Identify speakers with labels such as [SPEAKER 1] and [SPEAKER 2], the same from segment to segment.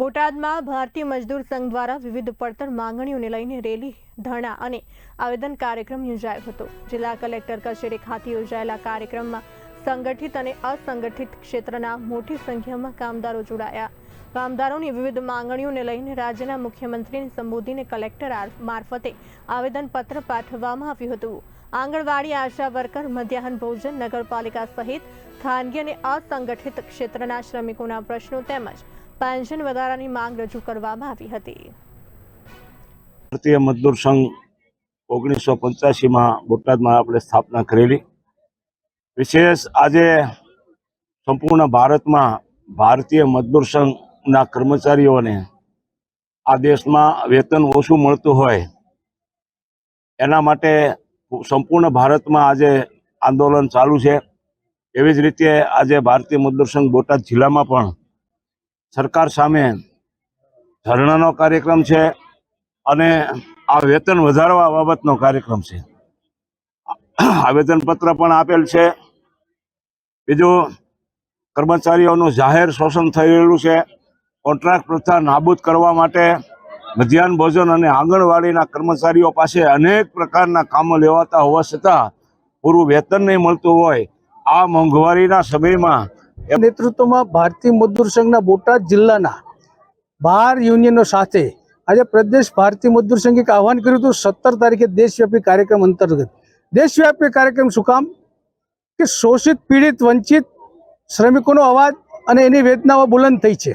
[SPEAKER 1] બોટાદમાં ભારતીય મજદૂર સંઘ દ્વારા વિવિધ પડતર માંગણીઓને લઈને રેલી, ધરણા અને આવેદન કાર્યક્રમ યોજાયો હતો। જિલ્લા કલેક્ટર કચેરી ખાતે યોજાયેલા કાર્યક્રમમાં સંગઠિત અને અસંગઠિત ક્ષેત્રના મોટી સંખ્યામાં કામદારો જોડાયા। કામદારોની વિવિધ માંગણીઓને લઈને રાજ્યના મુખ્યમંત્રીને સંબોધીને કલેક્ટર મારફતે આવેદનપત્ર પાઠવવામાં આવ્યું હતું। આંગણવાડી, આશા વર્કર, મધ્યાહન ભોજન, નગરપાલિકા સહિત ખાનગી અને અસંગઠિત ક્ષેત્રના શ્રમિકોના પ્રશ્નો તેમજ પેન્શન વધારાની માંગ રજૂ કરવામાં આવી હતી।
[SPEAKER 2] ભારતીય મજદૂર સંઘ 1985 બોટાદમાં આપણે સ્થાપના કરેલી। વિશેષ આજે સંપૂર્ણ ભારતમાં ભારતીય મજદૂર સંઘના કર્મચારીઓને આ દેશમાં વેતન ઓછું મળતું હોય એના માટે સંપૂર્ણ ભારતમાં આજે આંદોલન ચાલુ છે। એવી જ રીતે આજે ભારતીય મજદૂર સંઘ બોટાદ જિલ્લામાં પણ સરકાર સામે ધરણાનો કાર્યક્રમ છે અને આ વેતન વધારવા બાબતનો કાર્યક્રમ છે। આવેદનપત્ર પણ આપેલ છે। બીજું, કર્મચારીઓનું જાહેર શોષણ થઈ રહેલું છે। કોન્ટ્રાક્ટ પ્રથા નાબૂદ કરવા માટે મધ્યાહન ભોજન અને આંગણવાડીના કર્મચારીઓ પાસે અનેક પ્રકારના કામો લેવાતા હોવા છતાં પૂરું વેતન નહીં મળતું હોય આ મોંઘવારીના સમયમાં
[SPEAKER 3] નેતૃત્વમાં ભારતીય મજદૂર સંઘના બોટાદ જિલ્લાના 12 યુનિયનો સાથે આજે પ્રદેશ ભારતીય મજદૂર સંઘે આહવાન કર્યું હતું 17 તારીખે દેશવ્યાપી કાર્યક્રમ અંતર્ગત। દેશવ્યાપી કાર્યક્રમ શું કામ કે શોષિત, પીડિત, વંચિત શ્રમિકોનો અવાજ અને એની વેદનાઓ બુલંદ થઈ છે।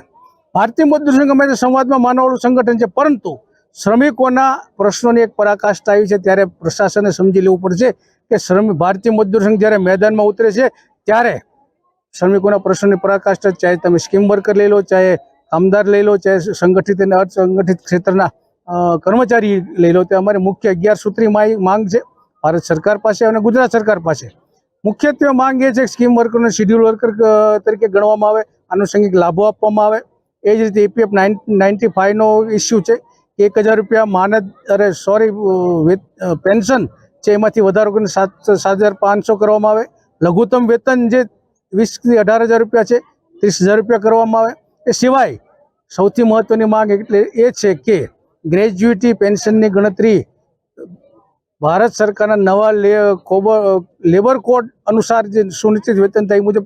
[SPEAKER 3] ભારતીય મજદૂર સંઘ હંમેશા સંવાદમાં માનવાળું સંગઠન છે, પરંતુ શ્રમિકોના પ્રશ્નોની એક પરાકાષ્ઠા આવી છે ત્યારે પ્રશાસને સમજી લેવું પડશે કે ભારતીય મજદૂર સંઘ જ્યારે મેદાનમાં ઉતરે છે ત્યારે શ્રમિકોના પ્રશ્નોની પરાકાષ્ઠા, ચાહે તમે સ્કીમ વર્કર લઈ લો, ચાહે કામદાર લઈ લો, ચાહે સંગઠિત અને અસંગઠિત ક્ષેત્રના કર્મચારી લઈ લો, તે અમારી મુખ્ય 11 સૂત્રી માંગ છે ભારત સરકાર પાસે અને ગુજરાત સરકાર પાસે। મુખ્યત્વે માંગ એ છે કે સ્કીમ વર્કરને શિડ્યુલ વર્કર તરીકે ગણવામાં આવે, આનુષંગિક લાભો આપવામાં આવે। એ જ રીતે EPF 95નો ઇસ્યુ છે કે 1000 રૂપિયા પેન્શન છે એમાંથી વધારો કરીને 7500 કરવામાં આવે। લઘુત્તમ વેતન જે 20 થી 18,000 રૂપિયા છે 30,000 રૂપિયા કરવામાં આવે। એ સિવાય સૌથી મહત્વની માંગ એટલે એ છે કે ગ્રેજ્યુટી પેન્શનની ગણતરી ભારત સરકારના નવા લેબર કોડ અનુસાર જે સુનિશ્ચિત વેતન થાય મુજબ